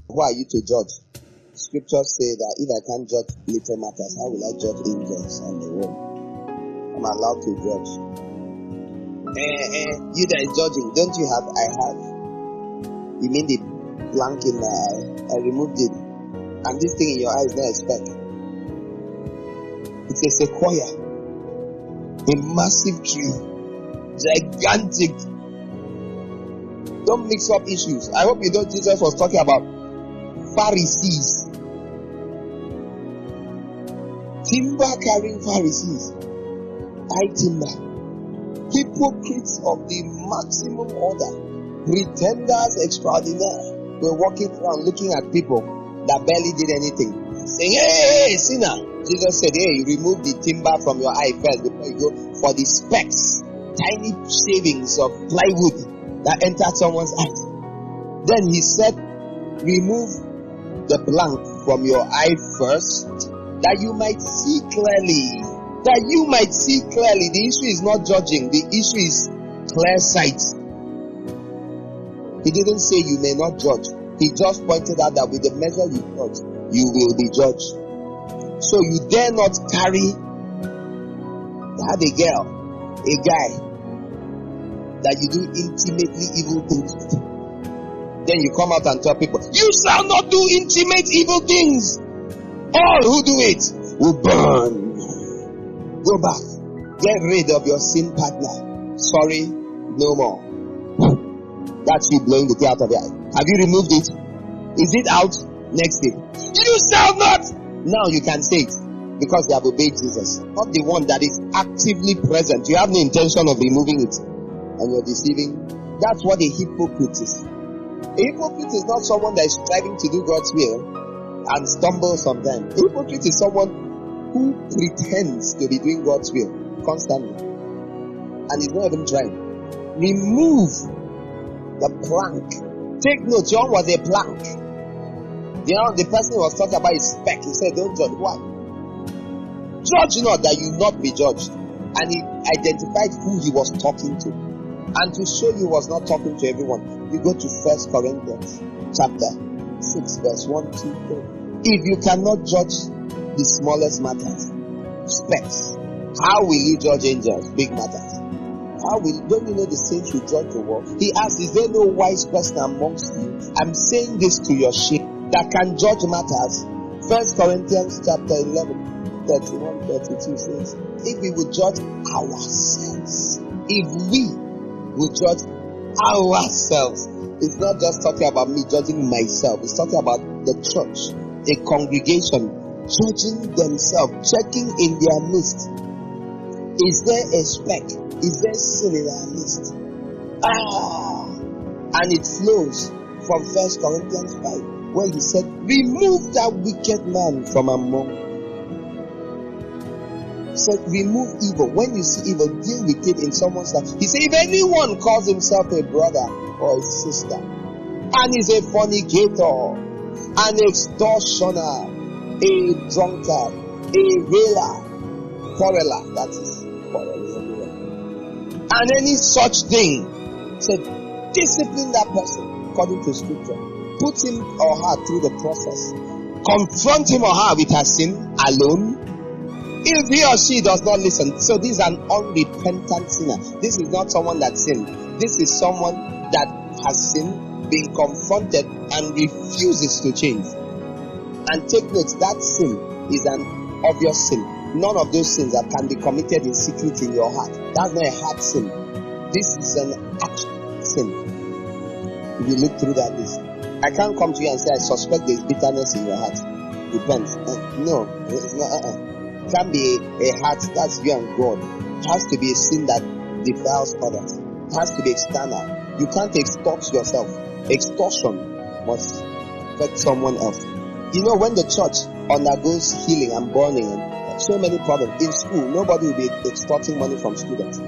Who are you to judge? Scriptures say that if I can't judge little matters, how will I judge angels and the world? I'm allowed to judge. You that is judging, don't you have? I have. You mean the plank in my eye? I removed it. And this thing in your eye is not a speck. It's a sequoia. A massive tree. Gigantic. Don't mix up issues. I hope you know Jesus was talking about Pharisees. Timber carrying Pharisees. High timber. Hypocrites of the maximum order. Pretenders extraordinaire. We're walking around looking at people that barely did anything. Saying, hey, sinner. Jesus said, hey, remove the timber from your eye first before you go for the specks. Tiny shavings of plywood that entered someone's eyes. Then he said, remove the plank from your eye first, that you might see clearly. That you might see clearly. The issue is not judging. The issue is clear sight. He didn't say you may not judge. He just pointed out that with the measure you judge, you will be judged. So you dare not carry, have a girl, a guy, that you do intimately evil things with. Then you come out and tell people, you shall not do intimate evil things. All who do it will burn. Go back. Get rid of your sin partner. Sorry, no more. That's you blowing the tear out of your eye. Have you removed it? Is it out? Next thing. You shall not. Now you can say it. Because you have obeyed Jesus. Not the one that is actively present. You have no intention of removing it. And you're deceiving. That's what a hypocrite is. A hypocrite is not someone that is striving to do God's will and stumbles sometimes. A hypocrite is someone who pretends to be doing God's will constantly and is not even trying. Remove the plank. Take note, John was a plank. The person was talking about his speck. He said, don't judge. Why? Judge not that you not be judged. And he identified who he was talking to. And to show you was not talking to everyone, you go to 1 Corinthians chapter 6 verse 1, 2, 3. If you cannot judge the smallest matters, specks, how will you judge angels, big matters? Don't you know the saints will judge the world? He asked, is there no wise person amongst you? I'm saying this to your shame, that can judge matters. 1 Corinthians chapter 11 31, 32 says, if we would judge ourselves, if we would judge ourselves, it's not just talking about me judging myself, it's talking about the church, a congregation judging themselves, checking in their midst. Is there a speck? Is there sin in our midst? And it flows from 1 Corinthians 5, where he said, remove that wicked man from among you. He said, remove evil. When you see evil, deal with it in someone's life. He said, if anyone calls himself a brother or a sister and is a fornicator, an extortioner, a drunkard, a railer, quarreler, that is quarreling everywhere, and any such thing, said, discipline that person according to scripture. Put him or her through the process. Confront him or her with her sin alone. If he or she does not listen, so this is an unrepentant sinner. This is not someone that sinned. This is someone that has sinned, been confronted, and refuses to change. And take note, that sin is an obvious sin. None of those sins that can be committed in secret in your heart. That's not a heart sin. This is an action sin. If you look through that list, I can't come to you and say, I suspect there's bitterness in your heart. Depends. No, it's not. It can't be a heart that's you and God. It has to be a sin that defiles others. It has to be external. You can't extort yourself. Extortion must affect someone else. You know, when the church undergoes healing and burning and so many problems in school, nobody will be extorting money from students.